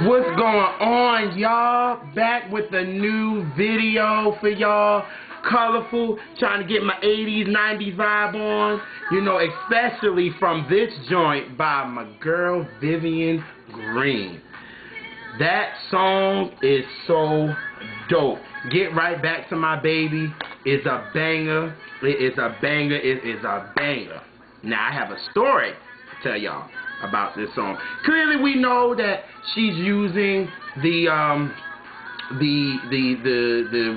What's going on, y'all? Back with a new video for y'all. Colorful, trying to get my 80s, 90s vibe on. You know, especially from this joint by my girl, Vivian Green. That song is so dope. Get Right Back to My Baby is a banger. It is a banger. It is a banger. Now, I have a story to tell y'all about this song. Clearly, we know that she's using the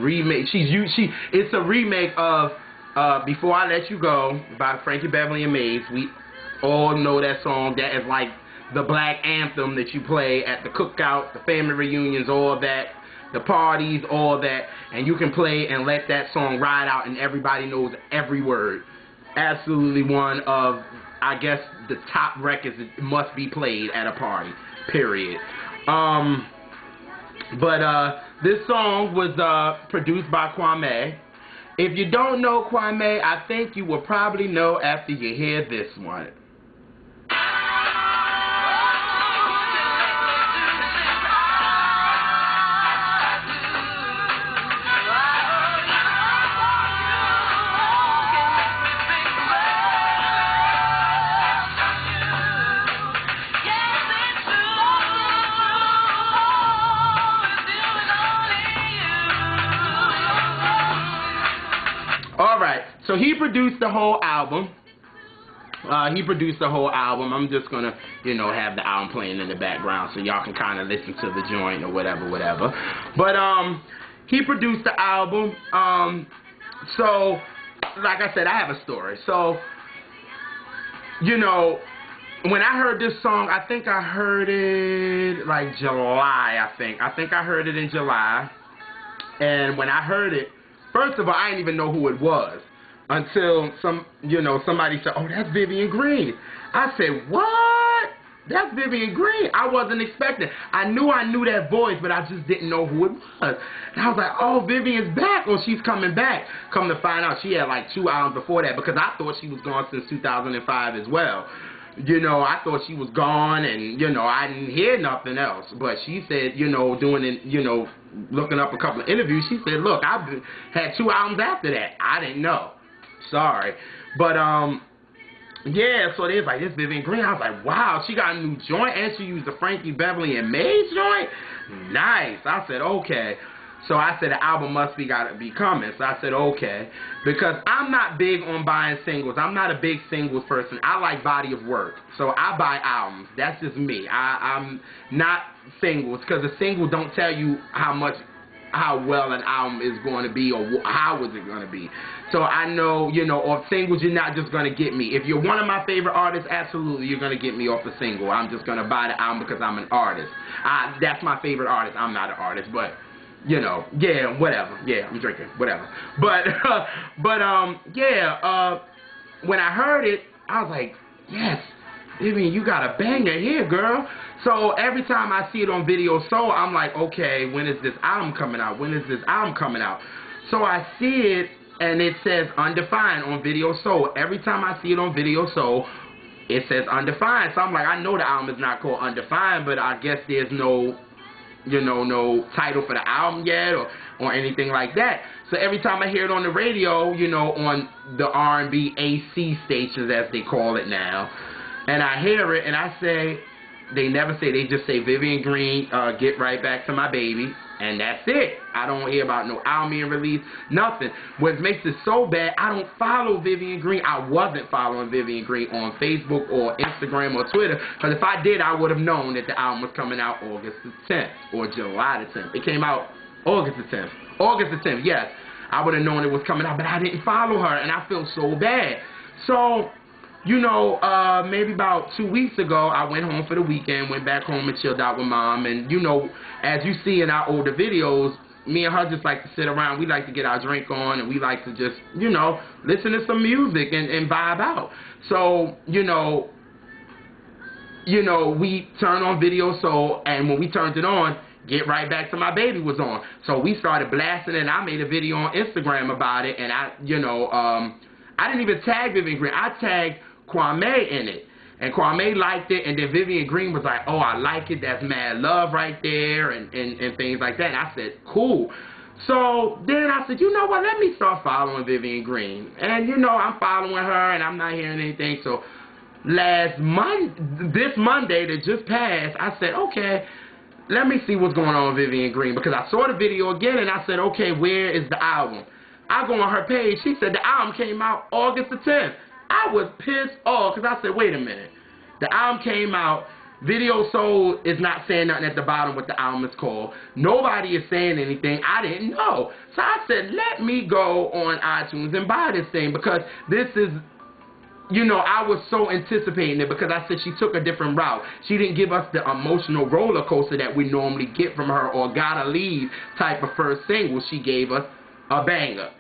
remake. It's a remake of Before I Let You Go by Frankie Beverly and Maze. We all know that song. That is like the black anthem that you play at the cookout, the family reunions, all that, the parties, all that, and you can play and let that song ride out and everybody knows every word. Absolutely one of, I guess, the top records that must be played at a party, period. This song was produced by Kwame. If you don't know Kwame, I think you will probably know after you hear this one. Alright, so he produced the whole album. I'm just gonna, you know, have the album playing in the background so y'all can kind of listen to the joint or whatever. But he produced the album. So, like I said, I have a story. So, you know, when I heard this song, I think I heard it like July. I think I heard it in July. And when I heard it, first of all, I didn't even know who it was until somebody said, "Oh, that's Vivian Green." I said, "What? That's Vivian Green?" I wasn't expecting. I knew that voice, but I just didn't know who it was. And I was like, "Oh, Vivian's back, or she's coming back." Come to find out, she had like 2 albums before that, because I thought she was gone since 2005 as well. You know, I thought she was gone, and, you know, I didn't hear nothing else. But she said, you know, looking up a couple of interviews, she said, "Look, I've had 2 albums after that." I didn't know. Sorry. But, yeah, so they was like, "This Vivian Green." I was like, wow, she got a new joint, and she used the Frankie Beverly and Maze joint? Nice. I said, okay. So I said, the album gotta be coming. So I said, okay. Because I'm not big on buying singles. I'm not a big singles person. I like body of work. So I buy albums. That's just me. I'm not singles, because a single don't tell you how well an album is going to be, or how is it going to be. So I know, you know, off singles, you're not just going to get me. If you're one of my favorite artists, absolutely, you're going to get me off a single. I'm just going to buy the album because I'm an artist. That's my favorite artist. I'm not an artist, but, you know, yeah, whatever. Yeah, I'm drinking, whatever. But when I heard it, I was like, yes, Vivian, you got a banger here, girl. So every time I see it on Video Soul, I'm like, okay, when is this album coming out? When is this album coming out? So I see it, and it says Undefined on Video Soul. Every time I see it on Video Soul, it says Undefined. So I'm like, I know the album is not called Undefined, but I guess there's no, you know, no title for the album yet, or anything like that. So every time I hear it on the radio, you know, on the R&B AC stations, as they call it now, and I hear it, and I say, they never say, they just say Vivian Green, Get Right Back to My Baby, and that's it. I don't hear about no album being released, nothing. What makes it so bad, I don't follow Vivian Green. I wasn't following Vivian Green on Facebook or Instagram or Twitter, because if I did, I would have known that the album was coming out August the 10th or July the 10th. It came out August the 10th. August the 10th, yes. I would have known it was coming out, but I didn't follow her, and I feel so bad. So, you know, maybe about 2 weeks ago, I went home for the weekend, went back home and chilled out with Mom. And, you know, as you see in our older videos, me and her just like to sit around. We like to get our drink on, and we like to just, you know, listen to some music and vibe out. So, you know, we turned on Video Soul, and when we turned it on, Get Right Back to My Baby was on. So we started blasting it, and I made a video on Instagram about it, and I didn't even tag Vivian Green. I tagged Kwame in it. And Kwame liked it, and then Vivian Green was like, oh, I like it, that's mad love right there, and things like that. And I said, cool. So then I said, you know what, let me start following Vivian Green. And, you know, I'm following her, and I'm not hearing anything. So this Monday that just passed, I said, okay, let me see what's going on with Vivian Green. Because I saw the video again, and I said, okay, where is the album? I go on her page. She said the album came out August the 10th. I was pissed off because I said, wait a minute. The album came out. Video Soul is not saying nothing at the bottom what the album is called. Nobody is saying anything. I didn't know. So I said, let me go on iTunes and buy this thing because this is, you know, I was so anticipating it because I said she took a different route. She didn't give us the emotional roller coaster that we normally get from her or Gotta Leave type of first single. She gave us a banger.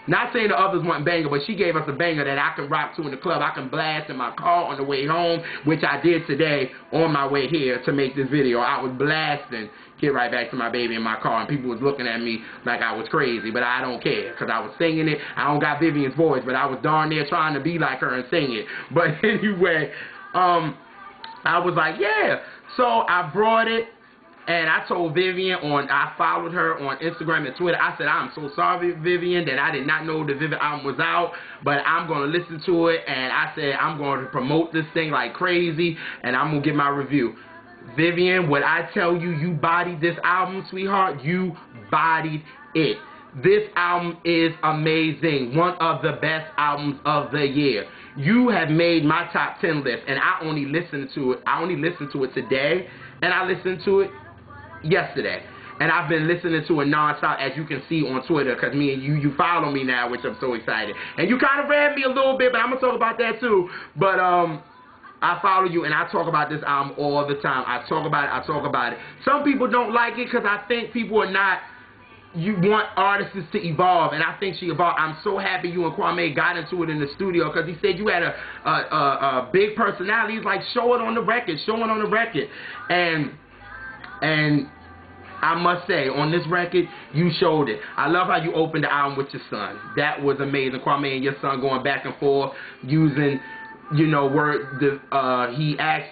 Not saying the others weren't banger, but she gave us a banger that I can rock to in the club. I can blast in my car on the way home, which I did today on my way here to make this video. I was blasting Get Right Back to My Baby in my car, and people was looking at me like I was crazy, but I don't care because I was singing it. I don't got Vivian's voice, but I was darn near trying to be like her and sing it. But anyway, I was like, yeah. So I brought it. And I told Vivian I followed her on Instagram and Twitter. I said, I'm so sorry, Vivian, that I did not know the Vivian album was out, but I'm going to listen to it. And I said, I'm going to promote this thing like crazy, and I'm going to give my review. Vivian, what I tell you, you bodied this album, sweetheart. You bodied it. This album is amazing. One of the best albums of the year. You have made my top 10 list, and I only listened to it today, and I listened to it yesterday, and I've been listening to it nonstop, as you can see on Twitter, because me and you follow me now, which I'm so excited. And you kind of read me a little bit, but I'm gonna talk about that too. But I follow you, and I talk about this album all the time. I talk about it. Some people don't like it because I think people are not. You want artists to evolve, and I think she evolved. I'm so happy you and Kwame got into it in the studio because he said you had a big personality. He's like, show it on the record, and I must say, on this record, you showed it. I love how you opened the album with your son. That was amazing. Kwame and your son going back and forth using, you know, he asked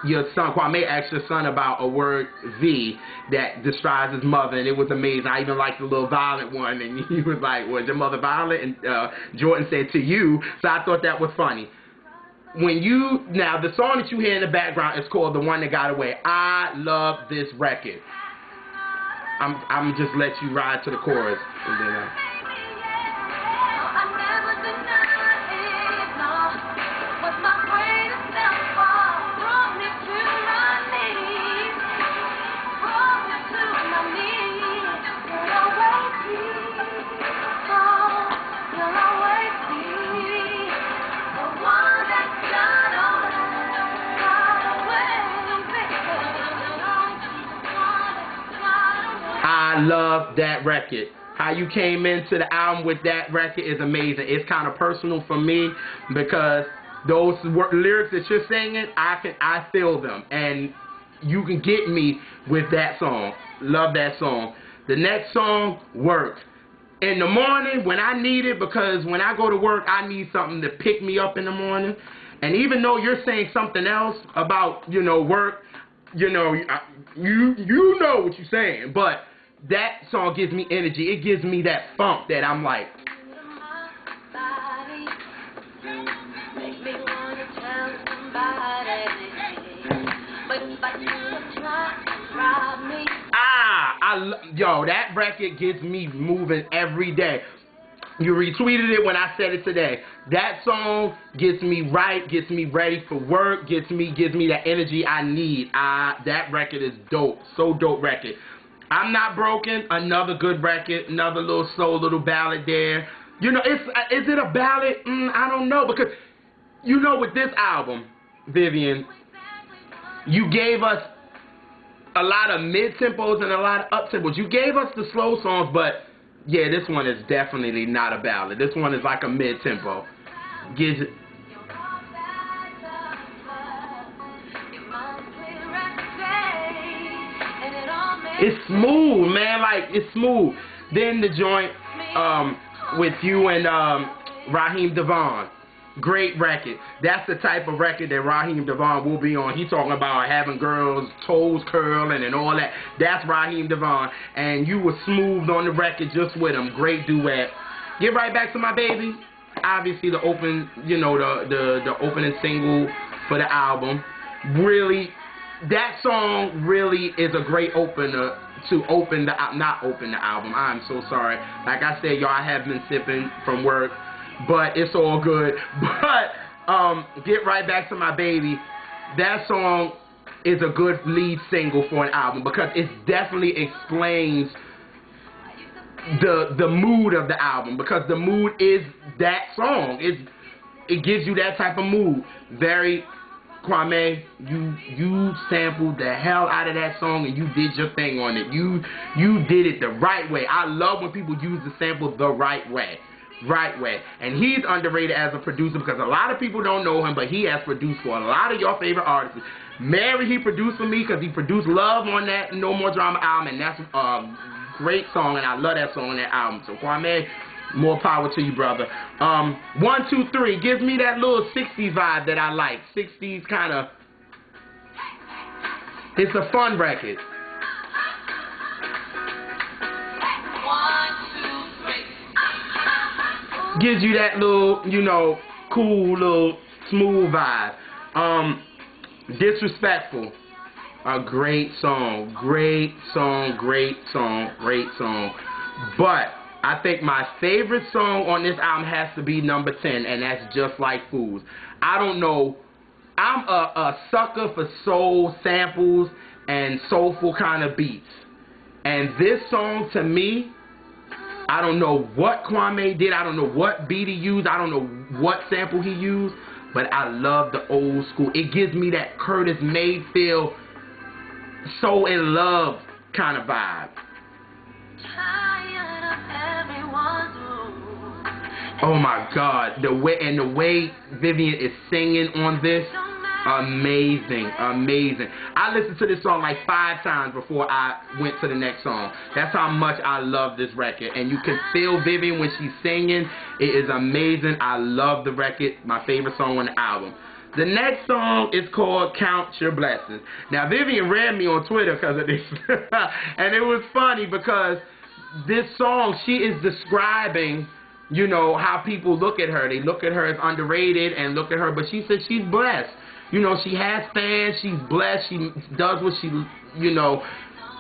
your son, Kwame asked your son about a word V that describes his mother, and it was amazing. I even liked the little violent one, and he was like, was your mother violent? And Jordan said, to you. So I thought that was funny. Now the song that you hear in the background is called The One That Got Away. I love this record. I'm just let you ride to the chorus. And then, I love that record. How you came into the album with that record is amazing. It's kind of personal for me because those lyrics that you're singing, I feel them, and you can get me with that song. Love that song. The next song, Work. In the morning when I need it, because when I go to work, I need something to pick me up in the morning. And even though you're saying something else about, you know, work, you know, you know what you're saying, but that song gives me energy. It gives me that funk that I'm like. Yo, that record gets me moving every day. You retweeted it when I said it today. That song gets me right, gets me ready for work, gives me that energy I need. That record is dope. So dope record. I'm Not Broken, another good record, another little soul, little ballad there. You know, is it a ballad? I don't know, because, you know, with this album, Vivian, you gave us a lot of mid-tempos and a lot of up-tempos. You gave us the slow songs, but, yeah, this one is definitely not a ballad. This one is like a mid-tempo. Gives it... It's smooth, man. Like, it's smooth. Then the joint with you and Raheem Devon. Great record. That's the type of record that Raheem DeVaughn will be on. He talking about having girls' toes curling and all that. That's Raheem DeVaughn. And you were smooth on the record just with him. Great duet. Get Right Back to My Baby. Obviously the open, you know, the opening single for the album. Really, that song really is a great opener to open the, not open the album. I'm so sorry. Like I said, y'all, I have been sipping from work, but it's all good. But Get Right Back to My Baby, that song is a good lead single for an album because it definitely explains the mood of the album, because the mood is that song. It gives you that type of mood. Very Kwame, you sampled the hell out of that song and you did your thing on it. You did it the right way. I love when people use the sample the right way. Right way. And he's underrated as a producer because a lot of people don't know him, but he has produced for a lot of your favorite artists. Mary, he produced for me because he produced Love on that No More Drama album, and that's great song, and I love that song on that album. So Kwame, more power to you, brother. 1, 2, 3 gives me that little 60s vibe that I like. 60s kind of. It's a fun record. 1, 2, 3. Gives you that little, you know, cool little smooth vibe. Disrespectful. A great song, great song, great song, great song. But I think my favorite song on this album has to be number 10, and that's Just Like Fools. I don't know. I'm a sucker for soul samples and soulful kind of beats. And this song, to me, I don't know what Kwame did. I don't know what beat he used. I don't know what sample he used. But I love the old school. It gives me that Curtis Mayfield, So in Love kind of vibe. Oh my God, the way Vivian is singing on this, amazing, amazing. I listened to this song like 5 times before I went to the next song. That's how much I love this record, and you can feel Vivian when she's singing. It is amazing. I love the record. My favorite song on the album. The next song is called Count Your Blessings. Now, Vivian ran me on Twitter because of this. And it was funny because this song, she is describing, you know, how people look at her. They look at her as underrated and look at her, but she said she's blessed. You know, she has fans. She's blessed. She does what she, you know,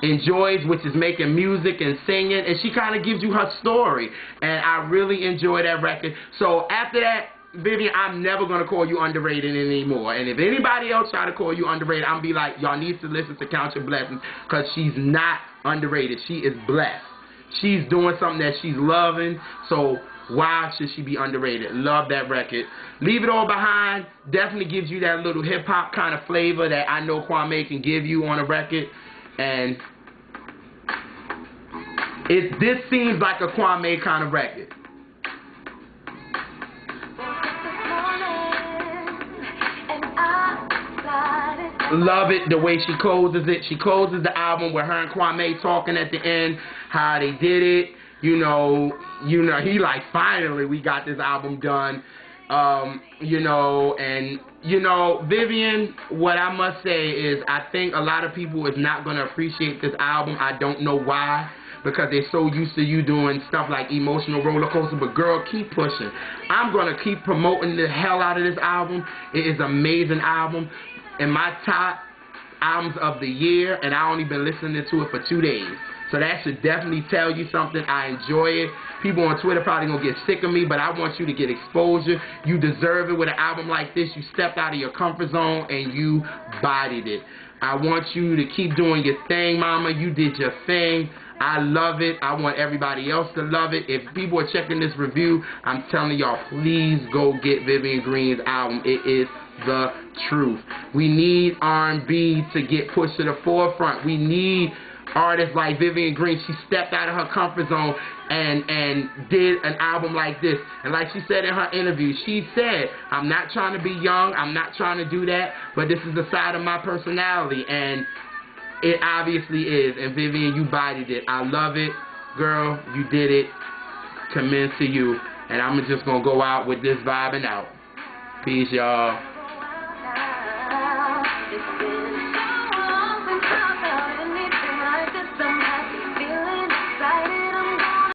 enjoys, which is making music and singing. And she kind of gives you her story. And I really enjoy that record. So after that, Vivian, I'm never going to call you underrated anymore. And if anybody else try to call you underrated, I'm going to be like, y'all need to listen to Count Your Blessings, because she's not underrated. She is blessed. She's doing something that she's loving, so why should she be underrated? Love that record. Leave It All Behind definitely gives you that little hip-hop kind of flavor that I know Kwame can give you on a record. And this seems like a Kwame kind of record. Love it, the way she closes it. She closes the album with her and Kwame talking at the end, how they did it. You know, he like, finally we got this album done. You know, and, you know, Vivian, what I must say is I think a lot of people is not going to appreciate this album. I don't know why, because they're so used to you doing stuff like Emotional Roller Coaster. But girl, keep pushing. I'm going to keep promoting the hell out of this album. It is an amazing album. In my top albums of the year, and I only been listening to it for 2 days. So that should definitely tell you something. I enjoy it. People on Twitter probably gonna get sick of me, but I want you to get exposure. You deserve it with an album like this. You stepped out of your comfort zone and you bodied it. I want you to keep doing your thing, mama. You did your thing. I love it. I want everybody else to love it. If people are checking this review, I'm telling y'all, please go get Vivian Green's album. It is the truth. We need R&B to get pushed to the forefront. We need artists like Vivian Green. She stepped out of her comfort zone and did an album like this. And like she said in her interview, she said, I'm not trying to be young. I'm not trying to do that. But this is the side of my personality. And it obviously is. And Vivian, you bodied it. I love it. Girl, you did it. Commend to you. And I'm just going to go out with this vibing out. Peace, y'all.